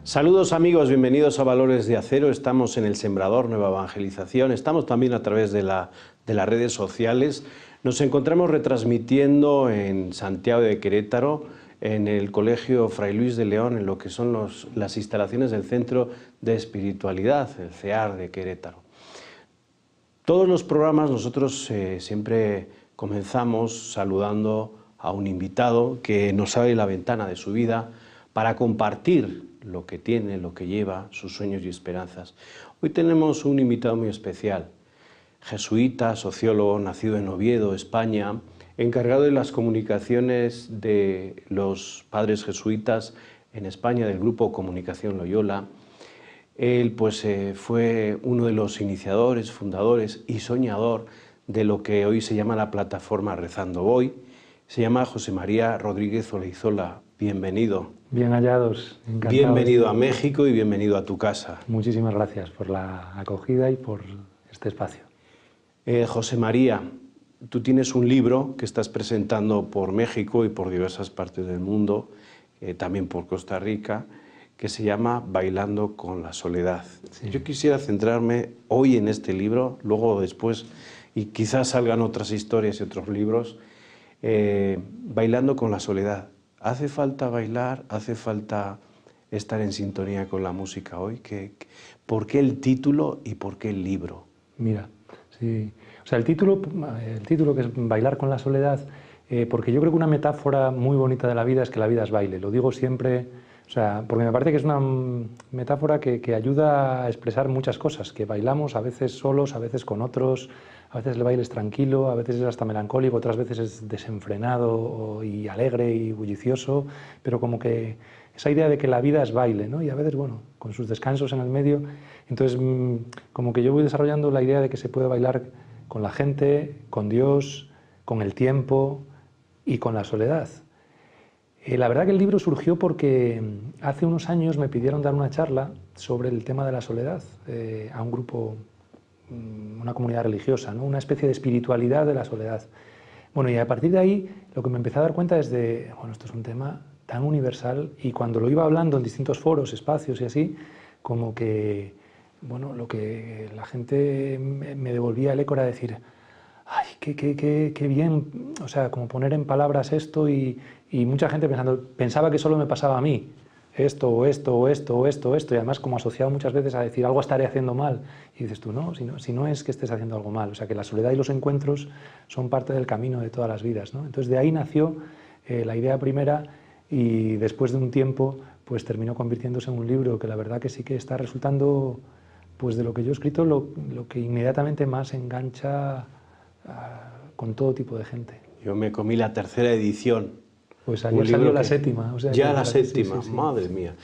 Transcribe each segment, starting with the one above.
Saludos amigos, bienvenidos a Valores de Acero. Estamos en El Sembrador, Nueva Evangelización. Estamos también a través de las redes sociales. Nos encontramos retransmitiendo en Santiago de Querétaro, en el Colegio Fray Luis de León, en lo que son las instalaciones del Centro de Espiritualidad, el CEAR de Querétaro. Todos los programas nosotros siempre comenzamos saludando a un invitado que nos abre la ventana de su vida para compartir lo que tiene, lo que lleva, sus sueños y esperanzas. Hoy tenemos un invitado muy especial, jesuita, sociólogo, nacido en Oviedo, España, encargado de las comunicaciones de los padres jesuitas en España, del grupo Comunicación Loyola. Él fue uno de los iniciadores, fundadores y soñador de lo que hoy se llama la plataforma Rezando Voy. Se llama José María Rodríguez Olaizola. Bienvenido. Bien hallados, encantado. Bienvenido a México y bienvenido a tu casa. Muchísimas gracias por la acogida y por este espacio. José María, tú tienes un libro que estás presentando por México y por diversas partes del mundo, también por Costa Rica, que se llama Bailando con la Soledad. Sí. Yo quisiera centrarme hoy en este libro, luego después, y quizás salgan otras historias y otros libros, Bailando con la Soledad. ¿Hace falta bailar? ¿Hace falta estar en sintonía con la música hoy? ¿Por qué el título y por qué el libro? Mira, sí. O sea, el título que es Bailar con la Soledad, porque yo creo que una metáfora muy bonita de la vida es que la vida es baile. Lo digo siempre, o sea, porque me parece que es una metáfora que ayuda a expresar muchas cosas, que bailamos a veces solos, a veces con otros, a veces el baile es tranquilo, a veces es hasta melancólico, otras veces es desenfrenado y alegre y bullicioso, pero como que esa idea de que la vida es baile, ¿no? Y a veces, bueno, con sus descansos en el medio. Entonces, como que yo voy desarrollando la idea de que se puede bailar con la gente, con Dios, con el tiempo y con la soledad. La verdad que el libro surgió porque hace unos años me pidieron dar una charla sobre el tema de la soledad a un grupo, una comunidad religiosa, ¿no? Una especie de espiritualidad de la soledad. Bueno, y a partir de ahí lo que me empecé a dar cuenta es de, bueno, esto es un tema tan universal, y cuando lo iba hablando en distintos foros, espacios y así, como que, bueno, lo que la gente me devolvía el eco era decir, ay, qué bien, o sea, como poner en palabras esto, y mucha gente pensaba que solo me pasaba a mí, esto, o esto, o esto, o esto, o esto, y además como asociado muchas veces a decir algo estaré haciendo mal, y dices tú, no, si no es que estés haciendo algo mal, o sea, que la soledad y los encuentros son parte del camino de todas las vidas, ¿no? Entonces de ahí nació la idea primera, y después de un tiempo pues terminó convirtiéndose en un libro que la verdad que sí que está resultando, pues de lo que yo he escrito, lo que inmediatamente más engancha con todo tipo de gente. Yo me comí la tercera edición. Pues ayer salió la séptima. O sea, ya la séptima, sí. Madre mía.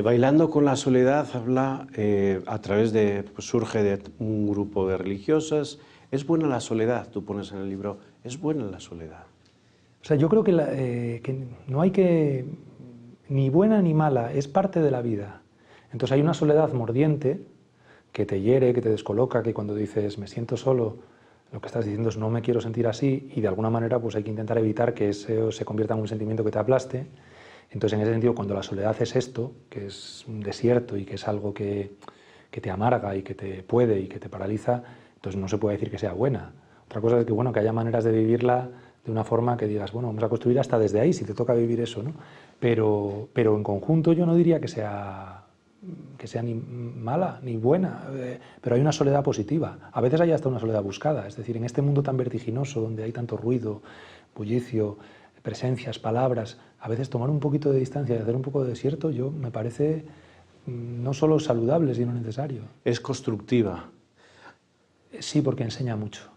Bailando con la Soledad habla a través de, pues surge de un grupo de religiosas. ¿Es buena la soledad? Tú pones en el libro, ¿es buena la soledad? O sea, yo creo que no hay que, ni buena ni mala, es parte de la vida. Entonces hay una soledad mordiente que te hiere, que te descoloca, que cuando dices me siento solo, lo que estás diciendo es no me quiero sentir así, y de alguna manera pues hay que intentar evitar que eso se convierta en un sentimiento que te aplaste. Entonces en ese sentido, cuando la soledad es esto, que es un desierto y que es algo que te amarga y que te puede y que te paraliza, entonces no se puede decir que sea buena. Otra cosa es que, bueno, que haya maneras de vivirla de una forma que digas, bueno, vamos a construir hasta desde ahí si te toca vivir eso, ¿no? Pero en conjunto yo no diría que sea ni mala ni buena, pero hay una soledad positiva. A veces hay hasta una soledad buscada, es decir, en este mundo tan vertiginoso, donde hay tanto ruido, bullicio, presencias, palabras, a veces tomar un poquito de distancia y hacer un poco de desierto, me parece no solo saludable, sino necesario. ¿Es constructiva? Sí, porque enseña mucho.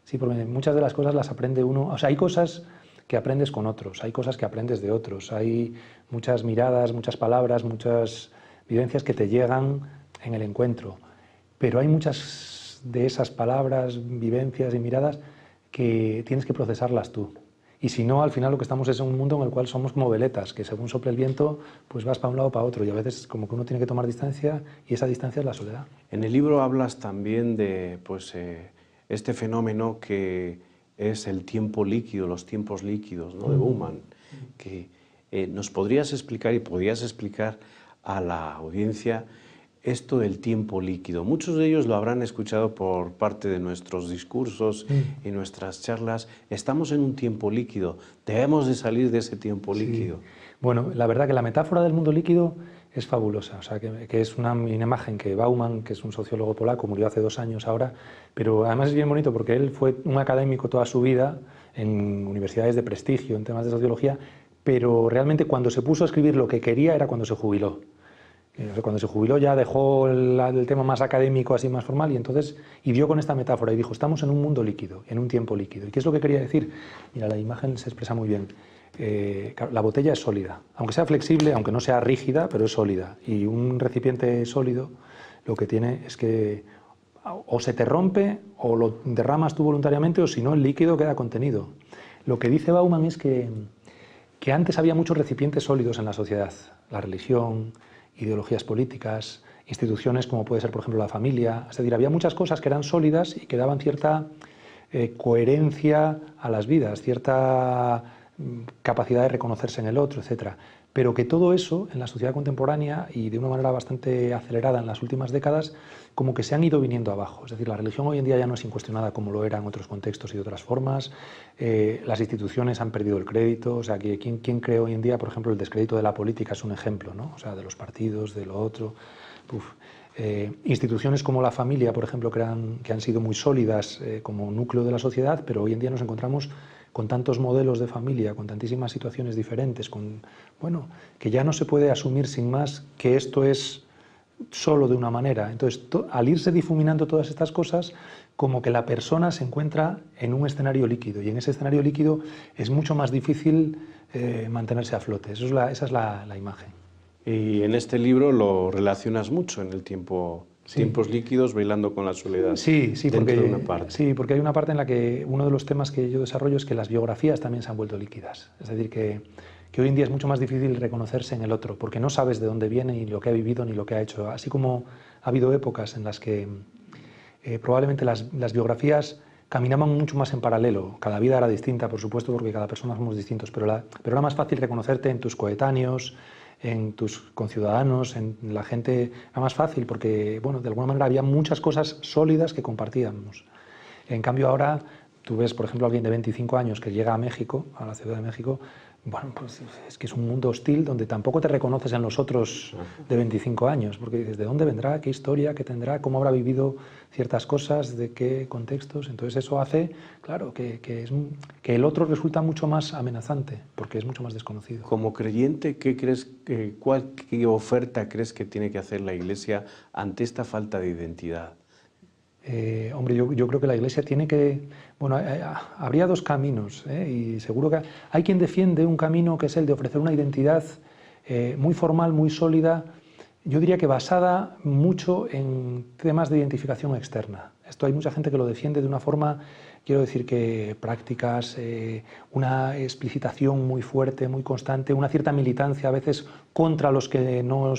Sí, porque muchas de las cosas las aprende uno, o sea, hay cosas que aprendes con otros, hay cosas que aprendes de otros, hay muchas miradas, muchas palabras, muchas vivencias que te llegan en el encuentro, pero hay muchas de esas palabras, vivencias y miradas que tienes que procesarlas tú. Y si no, al final lo que estamos es en un mundo en el cual somos como veletas, que según sople el viento, pues vas para un lado o para otro, y a veces como que uno tiene que tomar distancia, y esa distancia es la soledad. En el libro hablas también de este fenómeno que es el tiempo líquido, los tiempos líquidos, ¿no? De Bauman, que nos podrías explicar y podrías explicar a la audiencia esto del tiempo líquido. Muchos de ellos lo habrán escuchado por parte de nuestros discursos y nuestras charlas. Estamos en un tiempo líquido, debemos de salir de ese tiempo líquido. Bueno, la verdad que la metáfora del mundo líquido es fabulosa, o sea, que es una imagen que Bauman, que es un sociólogo polaco, murió hace 2 años ahora, pero además es bien bonito porque él fue un académico toda su vida en universidades de prestigio, en temas de sociología, pero realmente cuando se puso a escribir lo que quería era cuando se jubiló. Cuando se jubiló ya dejó el tema más académico, así más formal, y dio con esta metáfora y dijo, estamos en un mundo líquido, en un tiempo líquido. ¿Y qué es lo que quería decir? Mira, la imagen se expresa muy bien. La botella es sólida, aunque sea flexible, aunque no sea rígida, pero es sólida. Y un recipiente sólido lo que tiene es que o se te rompe o lo derramas tú voluntariamente o si no el líquido queda contenido. Lo que dice Bauman es que antes había muchos recipientes sólidos en la sociedad, la religión, ideologías políticas, instituciones como puede ser por ejemplo la familia, es decir, había muchas cosas que eran sólidas y que daban cierta coherencia a las vidas, cierta capacidad de reconocerse en el otro, etcétera. Pero que todo eso en la sociedad contemporánea y de una manera bastante acelerada en las últimas décadas como que se han ido viniendo abajo. Es decir, la religión hoy en día ya no es incuestionada como lo era en otros contextos y de otras formas. Las instituciones han perdido el crédito. O sea, ¿quién cree hoy en día, por ejemplo, el descrédito de la política es un ejemplo, ¿no? O sea, de los partidos, de lo otro. Instituciones como la familia, por ejemplo, que han sido muy sólidas como núcleo de la sociedad, pero hoy en día nos encontramos con tantos modelos de familia, con tantísimas situaciones diferentes, que ya no se puede asumir sin más que esto es solo de una manera. Entonces, al irse difuminando todas estas cosas, como que la persona se encuentra en un escenario líquido, y en ese escenario líquido es mucho más difícil mantenerse a flote. Esa es la imagen. Y en este libro lo relacionas mucho en el tiempo. Sí. Tiempos líquidos, bailando con la soledad. Sí, dentro de una parte. Sí, porque hay una parte en la que uno de los temas que yo desarrollo es que las biografías también se han vuelto líquidas. Es decir, que hoy en día es mucho más difícil reconocerse en el otro, porque no sabes de dónde viene, ni lo que ha vivido, ni lo que ha hecho. Así como ha habido épocas en las que probablemente las biografías caminaban mucho más en paralelo. Cada vida era distinta, por supuesto, porque cada persona somos distintos, pero era más fácil reconocerte en tus coetáneos, en tus conciudadanos, en la gente. Era más fácil porque, de alguna manera había muchas cosas sólidas que compartíamos. En cambio ahora, tú ves, por ejemplo, a alguien de 25 años que llega a México, a la Ciudad de México, pues es que es un mundo hostil donde tampoco te reconoces en los otros de 25 años, porque dices, ¿de dónde vendrá? ¿Qué historia? ¿Qué tendrá? ¿Cómo habrá vivido ciertas cosas? ¿De qué contextos? Entonces eso hace, claro, que el otro resulta mucho más amenazante, porque es mucho más desconocido. Como creyente, ¿qué crees, qué oferta crees que tiene que hacer la Iglesia ante esta falta de identidad? Hombre, yo creo que la Iglesia tiene que... habría 2 caminos, y seguro que hay quien defiende un camino que es el de ofrecer una identidad muy formal, muy sólida, yo diría que basada mucho en temas de identificación externa. Esto hay mucha gente que lo defiende de una forma, quiero decir que prácticas, una explicitación muy fuerte, muy constante, una cierta militancia a veces contra los que no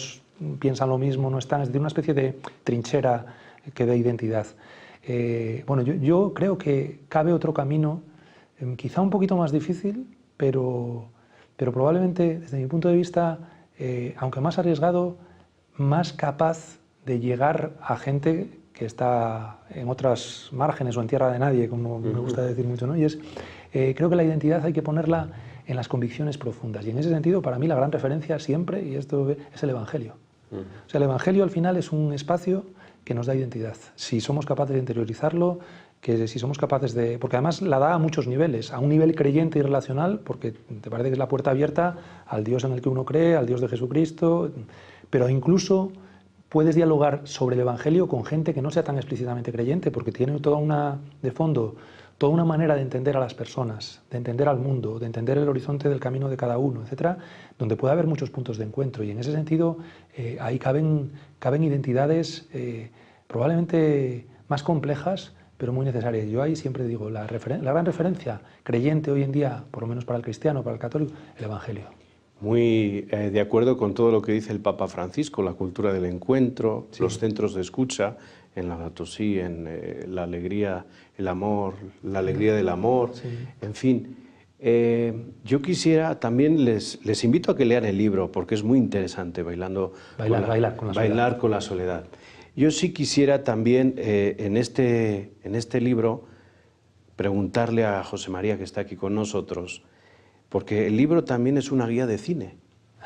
piensan lo mismo, no están, es decir, una especie de trinchera que dé identidad. Yo creo que cabe otro camino, quizá un poquito más difícil, pero probablemente, desde mi punto de vista, aunque más arriesgado, más capaz de llegar a gente que está en otras márgenes o en tierra de nadie, como me gusta decir mucho, ¿no? Y creo que la identidad hay que ponerla en las convicciones profundas. Y en ese sentido, para mí, la gran referencia siempre, y esto es el Evangelio. O sea, el Evangelio al final es un espacio que nos da identidad. Si somos capaces de interiorizarlo, que si somos capaces de... Porque además la da a muchos niveles, a un nivel creyente y relacional, porque te parece que es la puerta abierta al Dios en el que uno cree, al Dios de Jesucristo, pero incluso puedes dialogar sobre el Evangelio con gente que no sea tan explícitamente creyente, porque tiene de fondo, toda una manera de entender a las personas, de entender al mundo, de entender el horizonte del camino de cada uno, etcétera, donde puede haber muchos puntos de encuentro. Y en ese sentido, ahí caben identidades probablemente más complejas, pero muy necesarias. Yo ahí siempre digo, la gran referencia creyente hoy en día, por lo menos para el cristiano, para el católico, el Evangelio. Muy de acuerdo con todo lo que dice el Papa Francisco, la cultura del encuentro, sí. Los centros de escucha, en la Laudato-Si, en la alegría, el amor, la alegría del amor, sí. En fin. Yo quisiera, también les invito a que lean el libro, porque es muy interesante, Bailar con la soledad. Yo sí quisiera también, en este libro, preguntarle a José María, que está aquí con nosotros, porque el libro también es una guía de cine,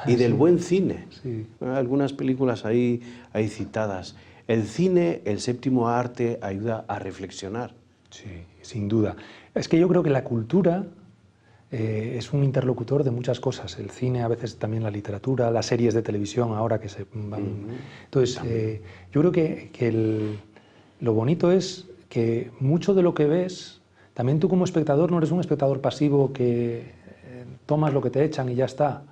y del buen cine. Sí. Algunas películas ahí citadas. El cine, el séptimo arte, ayuda a reflexionar. Sí, sin duda. Es que yo creo que la cultura es un interlocutor de muchas cosas. El cine, a veces también la literatura, las series de televisión ahora que se van... Entonces, yo creo que lo bonito es que mucho de lo que ves, también tú como espectador no eres un espectador pasivo que tomas lo que te echan y ya está,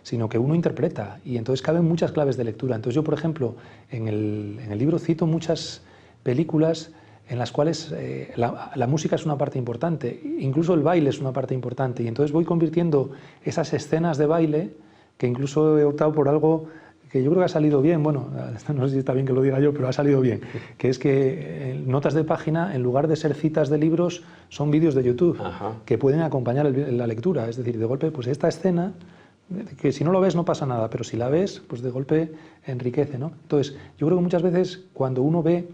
sino que uno interpreta, y entonces caben muchas claves de lectura. Entonces yo, por ejemplo, en el libro cito muchas películas en las cuales la música es una parte importante, incluso el baile es una parte importante, y entonces voy convirtiendo esas escenas de baile, que incluso he optado por algo que yo creo que ha salido bien, bueno, no sé si está bien que lo diga yo, pero ha salido bien, que es que notas de página, en lugar de ser citas de libros, son vídeos de YouTube, que pueden acompañar la lectura, es decir, de golpe, pues esta escena, que si no lo ves no pasa nada, pero si la ves, pues de golpe enriquece, ¿no? Entonces, yo creo que muchas veces cuando uno ve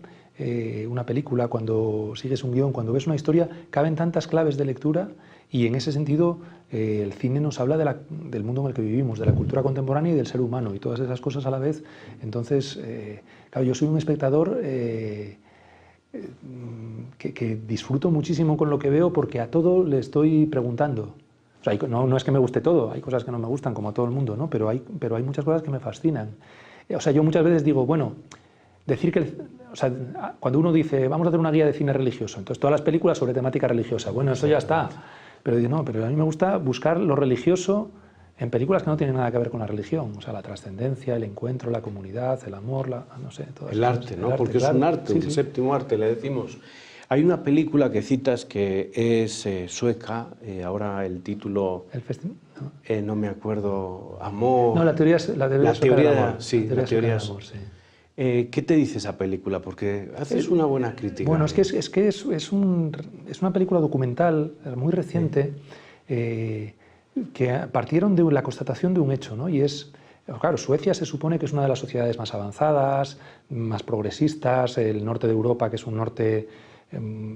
una película, cuando sigues un guión, cuando ves una historia, caben tantas claves de lectura, y en ese sentido el cine nos habla del mundo en el que vivimos, de la cultura contemporánea y del ser humano, y todas esas cosas a la vez. Entonces, claro, yo soy un espectador que disfruto muchísimo con lo que veo, porque a todo le estoy preguntando. O sea, no es que me guste todo, hay cosas que no me gustan, como a todo el mundo, ¿no? Pero hay muchas cosas que me fascinan. O sea, yo muchas veces digo, bueno, decir que... O sea, cuando uno dice, vamos a hacer una guía de cine religioso, entonces todas las películas sobre temática religiosa, bueno, eso ya está. Pero digo, no, pero a mí me gusta buscar lo religioso en películas que no tienen nada que ver con la religión. O sea, la trascendencia, el encuentro, la comunidad, el amor, no sé... El arte, ¿no? Porque es un arte, un séptimo arte, le decimos. Hay una película que citas que es sueca, ahora el título... ¿El festival? No me acuerdo, Amor... No, la teoría del amor. Sí, la teoría del amor, sí. ¿Qué te dice esa película? Porque haces una buena crítica. Bueno, es una película documental muy reciente, que partieron de la constatación de un hecho, ¿no? Y es... Claro, Suecia se supone que es una de las sociedades más avanzadas, más progresistas, el norte de Europa, que es un norte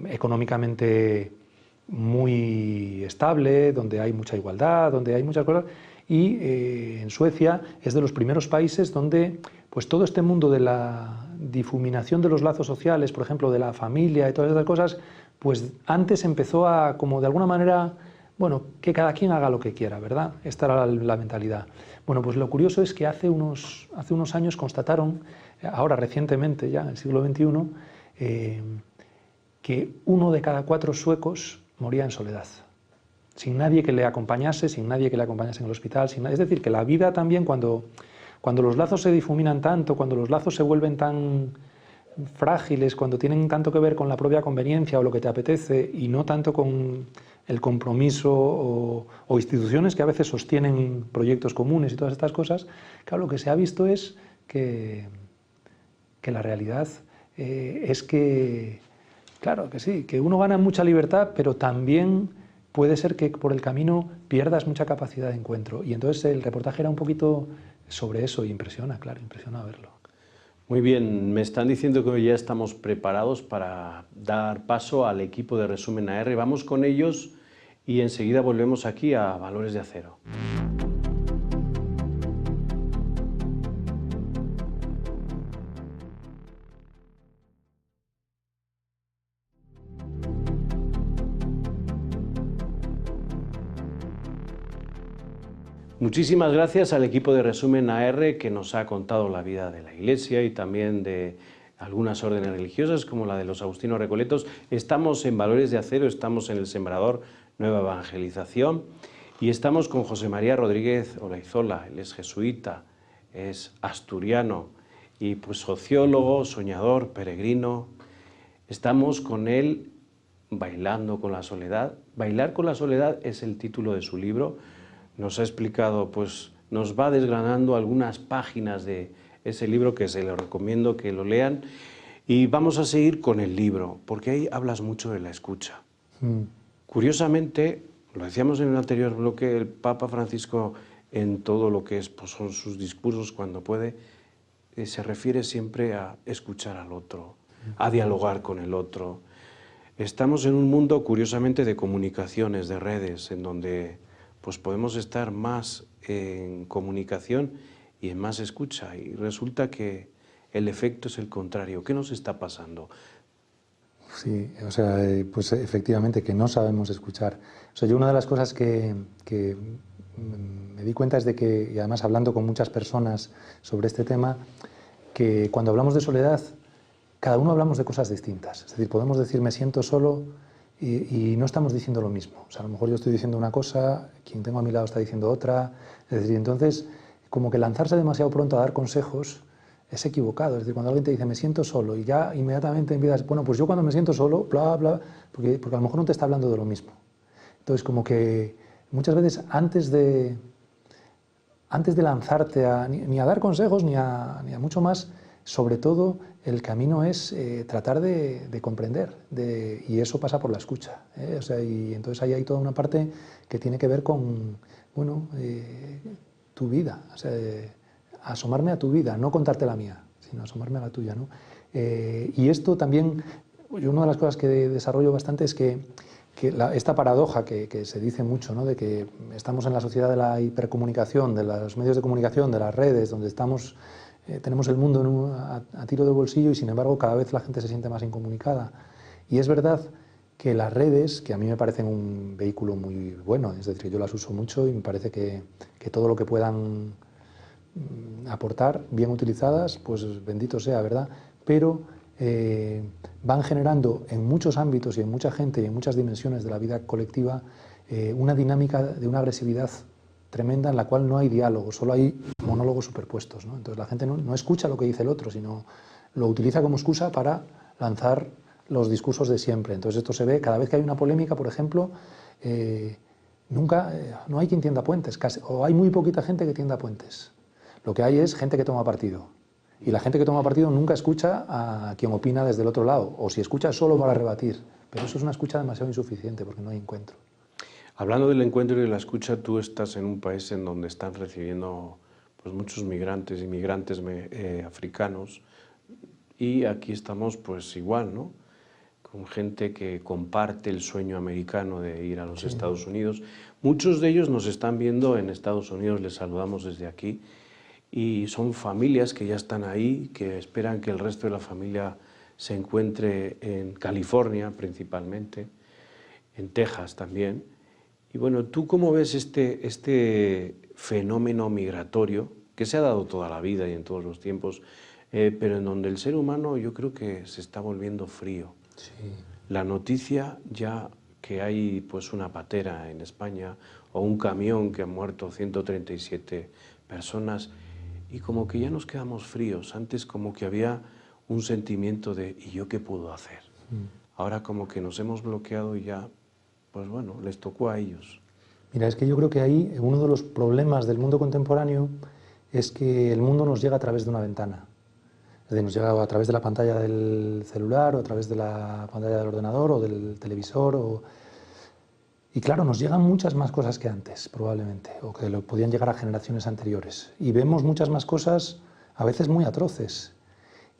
económicamente muy estable, donde hay mucha igualdad, donde hay muchas cosas, y en Suecia es de los primeros países donde pues todo este mundo de la difuminación de los lazos sociales, por ejemplo, de la familia y todas esas cosas, pues antes empezó a, como de alguna manera, bueno, que cada quien haga lo que quiera, ¿verdad? Esta era la mentalidad. Bueno, pues lo curioso es que hace unos años constataron, ahora recientemente ya, en el siglo XXI, que 1 de cada 4 suecos moría en soledad, sin nadie que le acompañase, sin nadie que le acompañase en el hospital, es decir, que la vida también, cuando los lazos se difuminan tanto, cuando los lazos se vuelven tan frágiles, cuando tienen tanto que ver con la propia conveniencia o lo que te apetece y no tanto con el compromiso o instituciones que a veces sostienen proyectos comunes y todas estas cosas, claro, lo que se ha visto es que la realidad es que, claro, que sí, que uno gana mucha libertad, pero también puede ser que por el camino pierdas mucha capacidad de encuentro. Y entonces el reportaje era un poquito sobre eso, y impresiona, claro, impresiona verlo. Muy bien, me están diciendo que ya estamos preparados para dar paso al equipo de Resumen AR. Vamos con ellos y enseguida volvemos aquí a Valores de Acero. Muchísimas gracias al equipo de Resumen AR que nos ha contado la vida de la Iglesia y también de algunas órdenes religiosas como la de los Agustinos Recoletos. Estamos en Valores de Acero, estamos en el Sembrador Nueva Evangelización y estamos con José María Rodríguez Olaizola. Él es jesuita, es asturiano y pues sociólogo, soñador, peregrino. Estamos con él bailando con la soledad. Bailar con la soledad es el título de su libro. Nos ha explicado, pues nos va desgranando algunas páginas de ese libro que se lo recomiendo que lo lean. Y vamos a seguir con el libro, porque ahí hablas mucho de la escucha. Curiosamente, Lo decíamos en el anterior bloque, el Papa Francisco en todo lo que es, pues, son sus discursos cuando puede, se refiere siempre a escuchar al otro, a dialogar con el otro. Estamos en un mundo, curiosamente, de comunicaciones, de redes, en donde pues, podemos estar más en comunicación y en más escucha, y resulta que el efecto es el contrario. ¿Qué nos está pasando? Sí, o sea, pues efectivamente que no sabemos escuchar. O sea, yo una de las cosas que me di cuenta es de que, y además hablando con muchas personas sobre este tema, que cuando hablamos de soledad, cada uno hablamos de cosas distintas. Es decir, podemos decir me siento solo y no estamos diciendo lo mismo. O sea, a lo mejor yo estoy diciendo una cosa, quien tengo a mi lado está diciendo otra. Es decir, entonces, como que lanzarse demasiado pronto a dar consejos es equivocado. Es decir, cuando alguien te dice me siento solo y ya inmediatamente empiezas, bueno, pues yo cuando me siento solo, bla, bla, porque a lo mejor no te está hablando de lo mismo. Entonces, como que muchas veces antes de lanzarte ni a dar consejos ni a mucho más, sobre todo el camino es tratar de comprender, y eso pasa por la escucha. O sea, y entonces ahí hay toda una parte que tiene que ver con, bueno, tu vida, o sea, asomarme a tu vida, no contarte la mía, sino asomarme a la tuya, ¿no? Y esto también, una de las cosas que desarrollo bastante es que esta paradoja que se dice mucho, ¿no? De que estamos en la sociedad de la hipercomunicación, de los medios de comunicación, de las redes, donde estamos, tenemos el mundo a tiro de bolsillo y sin embargo cada vez la gente se siente más incomunicada. Y es verdad que las redes, que a mí me parecen un vehículo muy bueno, es decir, yo las uso mucho y me parece que todo lo que puedan aportar, bien utilizadas, pues bendito sea, ¿verdad? Pero van generando en muchos ámbitos y en mucha gente y en muchas dimensiones de la vida colectiva una dinámica de una agresividad tremenda en la cual no hay diálogo, solo hay monólogos superpuestos, ¿no? Entonces la gente no escucha lo que dice el otro, sino lo utiliza como excusa para lanzar los discursos de siempre. Entonces esto se ve cada vez que hay una polémica, por ejemplo, no hay quien tienda puentes, o hay muy poquita gente que tienda puentes. Lo que hay es gente que toma partido. Y la gente que toma partido nunca escucha a quien opina desde el otro lado, o si escucha solo para rebatir. Pero eso es una escucha demasiado insuficiente porque no hay encuentro. Hablando del encuentro y de la escucha, tú estás en un país en donde están recibiendo pues, muchos migrantes, inmigrantes africanos, y aquí estamos pues igual, ¿no? Con gente que comparte el sueño americano de ir a los Estados Unidos. Muchos de ellos nos están viendo en Estados Unidos, les saludamos desde aquí, y son familias que ya están ahí, que esperan que el resto de la familia se encuentre en California principalmente, en Texas también. Y bueno, ¿tú cómo ves este fenómeno migratorio que se ha dado toda la vida y en todos los tiempos, pero en donde el ser humano yo creo que se está volviendo frío? Sí. La noticia ya que hay pues una patera en España o un camión que han muerto 137 personas, y como que ya nos quedamos fríos. Antes como que había un sentimiento de ¿y yo qué puedo hacer? Ahora como que nos hemos bloqueado y ya, pues bueno, les tocó a ellos. Mira, es que yo creo que ahí uno de los problemas del mundo contemporáneo es que el mundo nos llega a través de una ventana. Es decir, nos llega a través de la pantalla del celular o a través de la pantalla del ordenador o del televisor. Y claro, nos llegan muchas más cosas que antes, probablemente, o que lo podían llegar a generaciones anteriores. Y vemos muchas más cosas, a veces muy atroces.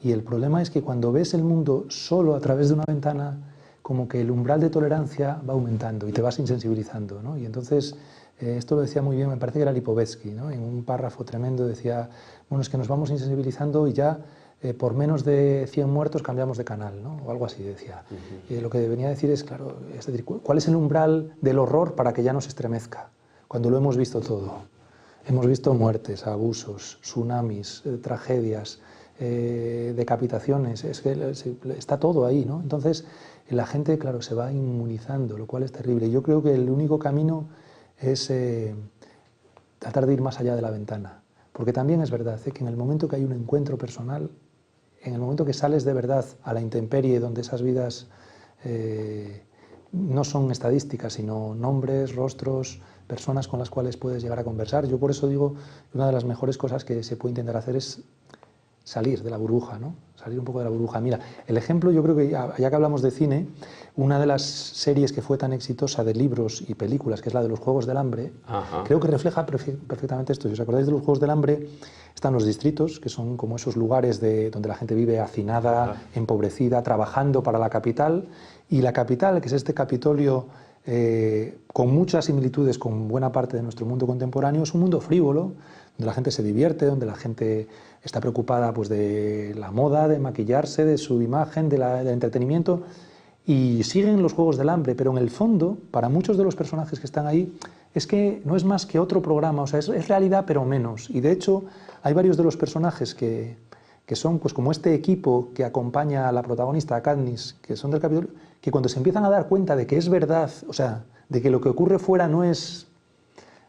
Y el problema es que cuando ves el mundo solo a través de una ventana, como que el umbral de tolerancia va aumentando y te vas insensibilizando, ¿no? Y entonces, esto lo decía muy bien, me parece que era Lipovetsky, ¿no? En un párrafo tremendo decía, bueno, es que nos vamos insensibilizando y ya por menos de 100 muertos cambiamos de canal, ¿no? O algo así decía. Lo que venía a decir es, claro, es decir, ¿cuál es el umbral del horror para que ya nos estremezca? Cuando lo hemos visto todo. Hemos visto muertes, abusos, tsunamis, tragedias, decapitaciones, es que está todo ahí, ¿no? Entonces, la gente, claro, se va inmunizando, lo cual es terrible. Yo creo que el único camino es tratar de ir más allá de la ventana. Porque también es verdad que en el momento que hay un encuentro personal, en el momento que sales de verdad a la intemperie, donde esas vidas no son estadísticas, sino nombres, rostros, personas con las cuales puedes llegar a conversar. Yo por eso digo, una de las mejores cosas que se puede intentar hacer es salir de la burbuja, ¿no? Salir un poco de la burbuja. Mira, el ejemplo, yo creo que ya que hablamos de cine, una de las series que fue tan exitosa de libros y películas, que es la de los Juegos del Hambre, creo que refleja perfectamente esto. Si os acordáis de los Juegos del Hambre, están los distritos, que son como esos lugares donde la gente vive hacinada, empobrecida, trabajando para la capital, y la capital, que es este Capitolio, con muchas similitudes con buena parte de nuestro mundo contemporáneo, es un mundo frívolo, donde la gente se divierte, donde la gente está preocupada pues, de la moda, de maquillarse, de su imagen, del entretenimiento, y siguen los Juegos del Hambre, pero en el fondo, para muchos de los personajes que están ahí, es que no es más que otro programa, o sea, es realidad pero menos, y de hecho hay varios de los personajes que son pues, como este equipo que acompaña a la protagonista, a Katniss, que son del Capitolio, que cuando se empiezan a dar cuenta de que es verdad, o sea, de que lo que ocurre fuera no es...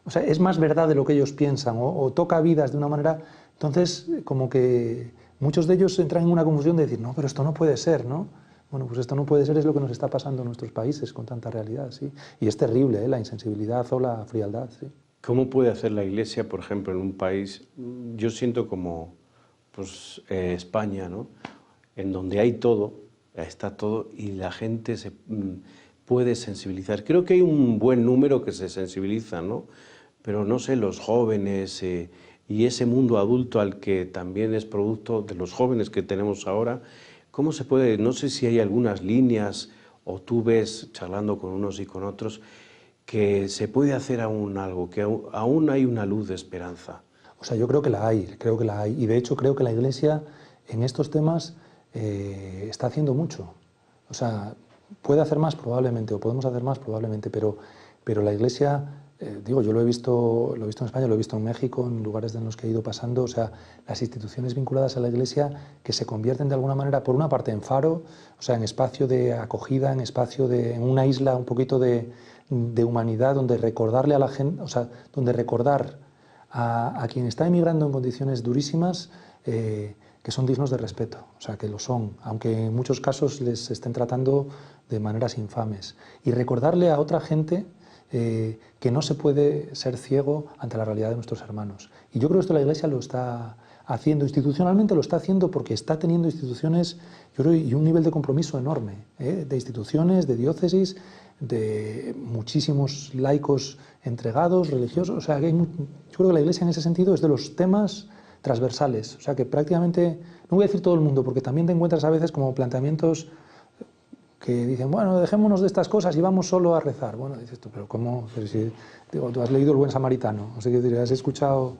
O sea, es más verdad de lo que ellos piensan, o toca vidas de una manera... Entonces, como que muchos de ellos entran en una confusión de decir, no, pero esto no puede ser, ¿no? Bueno, pues esto no puede ser, es lo que nos está pasando en nuestros países con tanta realidad, sí. Y es terrible, la insensibilidad o la frialdad, sí. ¿Cómo puede hacer la Iglesia, por ejemplo, en un país, yo siento como pues, España, ¿no? En donde hay todo, está todo, y la gente se puede sensibilizar? Creo que hay un buen número que se sensibiliza, ¿no? Pero no sé, los jóvenes y ese mundo adulto al que también es producto de los jóvenes que tenemos ahora, ¿cómo se puede? No sé si hay algunas líneas o tú ves, charlando con unos y con otros, que se puede hacer aún algo, que aún hay una luz de esperanza. O sea, yo creo que la hay, y de hecho creo que la Iglesia en estos temas está haciendo mucho. O sea, puede hacer más probablemente, o podemos hacer más probablemente, pero la Iglesia, digo, yo lo he visto en España, lo he visto en México, en lugares en los que he ido pasando, o sea, las instituciones vinculadas a la Iglesia que se convierten de alguna manera, por una parte, en faro, o sea, en espacio de acogida, en una isla un poquito de humanidad, donde recordarle a la gente, o sea, donde recordar a quien está emigrando en condiciones durísimas, que son dignos de respeto, o sea, que lo son, aunque en muchos casos les estén tratando de maneras infames. Y recordarle a otra gente que no se puede ser ciego ante la realidad de nuestros hermanos. Y yo creo que esto la Iglesia lo está haciendo, institucionalmente lo está haciendo porque está teniendo instituciones, yo creo, y un nivel de compromiso enorme, de instituciones, de diócesis, de muchísimos laicos entregados, religiosos, o sea, que yo creo que la Iglesia en ese sentido es de los temas transversales, o sea, que prácticamente, no voy a decir todo el mundo, porque también te encuentras a veces como planteamientos que dicen, bueno, dejémonos de estas cosas y vamos solo a rezar. Bueno, dices tú, pero ¿cómo? Pero si, digo, tú has leído El buen samaritano, o sea, que has escuchado,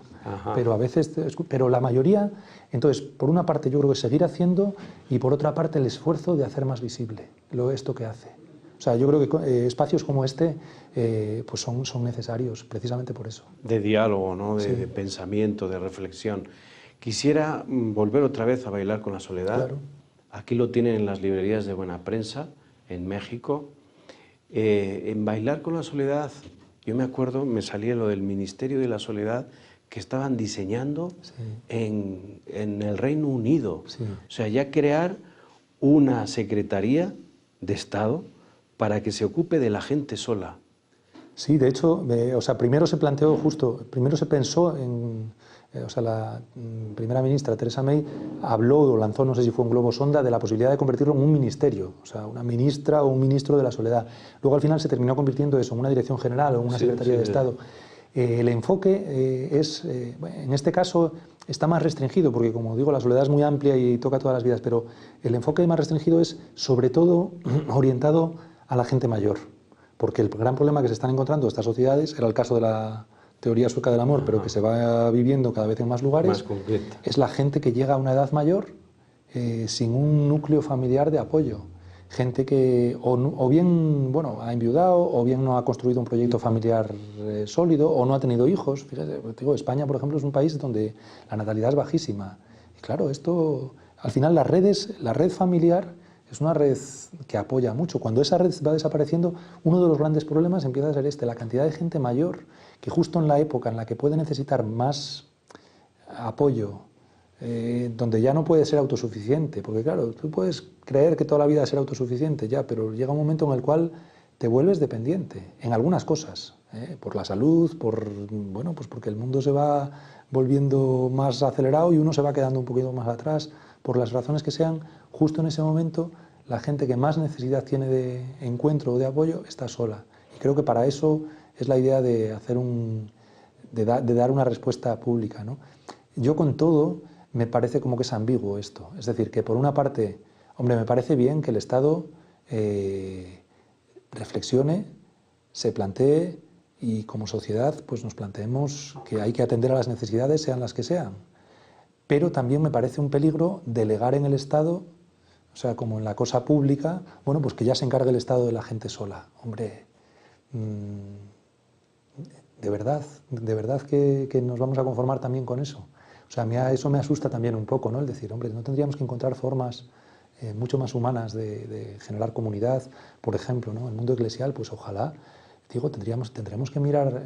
pero a veces, pero la mayoría, entonces, por una parte yo creo que seguir haciendo y por otra parte el esfuerzo de hacer más visible esto que hace. O sea, yo creo que espacios como este pues son necesarios precisamente por eso. De diálogo, ¿no? De pensamiento, de reflexión. Quisiera volver otra vez a Bailar con la soledad. Claro. Aquí lo tienen en las librerías de Buena Prensa, en México. En Bailar con la soledad, yo me acuerdo, me salía lo del Ministerio de la Soledad que estaban diseñando en el Reino Unido. Sí. O sea, ya crear una secretaría de Estado para que se ocupe de la gente sola. Sí, de hecho, o sea, primero se pensó en, o sea, la primera ministra, Theresa May, habló o lanzó, no sé si fue un globo sonda, de la posibilidad de convertirlo en un ministerio, o sea, una ministra o un ministro de la soledad. Luego al final se terminó convirtiendo eso en una dirección general o una secretaría de Estado. El enfoque en este caso está más restringido, porque como digo, la soledad es muy amplia y toca todas las vidas, pero el enfoque más restringido es sobre todo orientado a la gente mayor, porque el gran problema que se están encontrando estas sociedades, era el caso de la teoría sueca del amor, pero que se va viviendo cada vez en más lugares, es la gente que llega a una edad mayor sin un núcleo familiar de apoyo. Gente que o bien bueno, ha enviudado, o bien no ha construido un proyecto familiar sólido, o no ha tenido hijos. Fíjate, digo, España, por ejemplo, es un país donde la natalidad es bajísima. Y claro, esto, al final la red familiar es una red que apoya mucho. Cuando esa red va desapareciendo, uno de los grandes problemas empieza a ser la cantidad de gente mayor que justo en la época en la que puede necesitar más apoyo, donde ya no puede ser autosuficiente, porque claro, tú puedes creer que toda la vida ser autosuficiente ya, pero llega un momento en el cual te vuelves dependiente, en algunas cosas, por la salud, bueno, pues porque el mundo se va volviendo más acelerado y uno se va quedando un poquito más atrás, por las razones que sean, justo en ese momento la gente que más necesidad tiene de encuentro o de apoyo está sola. Y creo que para eso es la idea de hacer de dar una respuesta pública, ¿no? Yo con todo me parece como que es ambiguo esto, es decir, que por una parte, hombre, me parece bien que el Estado reflexione, se plantee y como sociedad pues nos planteemos que hay que atender a las necesidades, sean las que sean. Pero también me parece un peligro delegar en el Estado, o sea, como en la cosa pública, bueno, pues que ya se encargue el Estado de la gente sola. Hombre, de verdad que nos vamos a conformar también con eso. O sea, eso me asusta también un poco, ¿no? El decir, hombre, no tendríamos que encontrar formas mucho más humanas de generar comunidad, por ejemplo, ¿no? El mundo eclesial, pues ojalá, digo, tendremos que mirar,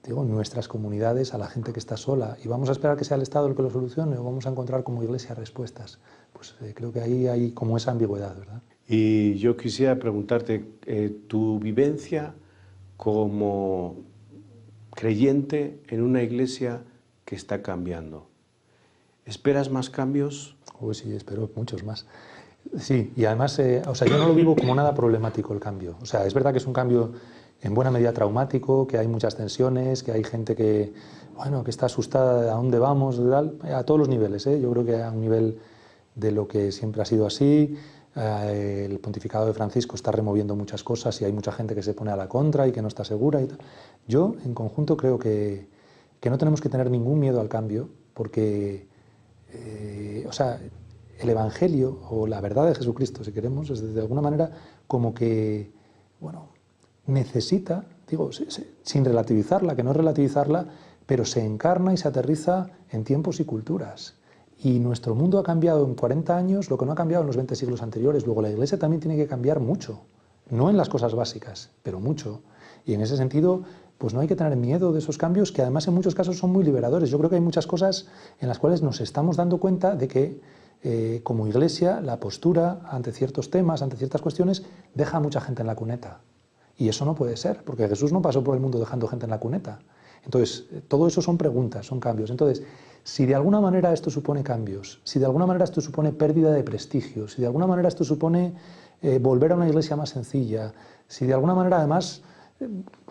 digo, nuestras comunidades a la gente que está sola y vamos a esperar que sea el Estado el que lo solucione o vamos a encontrar como Iglesia respuestas. Pues creo que ahí hay como esa ambigüedad, ¿verdad? Y yo quisiera preguntarte, tu vivencia como creyente en una iglesia que está cambiando. ¿Esperas más cambios? Uy, sí, espero muchos más. Sí, y además, o sea, yo no lo vivo como nada problemático el cambio. O sea, es verdad que es un cambio en buena medida traumático, que hay muchas tensiones, que hay gente que, bueno, que está asustada de a dónde vamos, de tal, a todos los niveles, ¿eh? Yo creo que a un nivel de lo que siempre ha sido así, el pontificado de Francisco está removiendo muchas cosas y hay mucha gente que se pone a la contra y que no está segura y tal. Yo, en conjunto, creo que no tenemos que tener ningún miedo al cambio, porque, o sea, el Evangelio o la verdad de Jesucristo, si queremos, es de alguna manera como que, bueno, necesita, digo, sin relativizarla, que no es relativizarla, pero se encarna y se aterriza en tiempos y culturas. Y nuestro mundo ha cambiado en 40 años lo que no ha cambiado en los 20 siglos anteriores. Luego la Iglesia también tiene que cambiar mucho, no en las cosas básicas, pero mucho. Y en ese sentido, pues no hay que tener miedo de esos cambios, que además en muchos casos son muy liberadores. Yo creo que hay muchas cosas en las cuales nos estamos dando cuenta de que como Iglesia la postura ante ciertos temas, ante ciertas cuestiones, deja a mucha gente en la cuneta. Y eso no puede ser, porque Jesús no pasó por el mundo dejando gente en la cuneta. Entonces, todo eso son preguntas, son cambios. Entonces, si de alguna manera esto supone cambios, si de alguna manera esto supone pérdida de prestigio, si de alguna manera esto supone volver a una iglesia más sencilla, si de alguna manera además,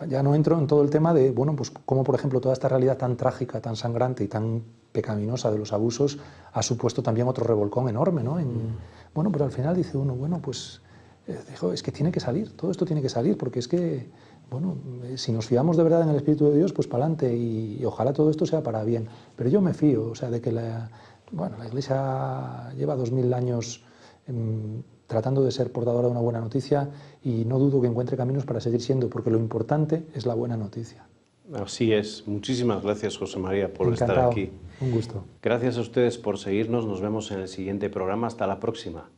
ya no entro en todo el tema de, bueno, pues como por ejemplo toda esta realidad tan trágica, tan sangrante y tan pecaminosa de los abusos ha supuesto también otro revolcón enorme, ¿no? Bueno, pues al final dice uno, bueno, pues dijo, es que tiene que salir, todo esto tiene que salir, porque es que, bueno, si nos fiamos de verdad en el Espíritu de Dios, pues para adelante y ojalá todo esto sea para bien. Pero yo me fío, o sea, de que la Iglesia lleva 2000 años tratando de ser portadora de una buena noticia y no dudo que encuentre caminos para seguir siendo, porque lo importante es la buena noticia. Así es. Muchísimas gracias, José María, por Encantado. estar aquí. Un gusto. Gracias a ustedes por seguirnos. Nos vemos en el siguiente programa. Hasta la próxima.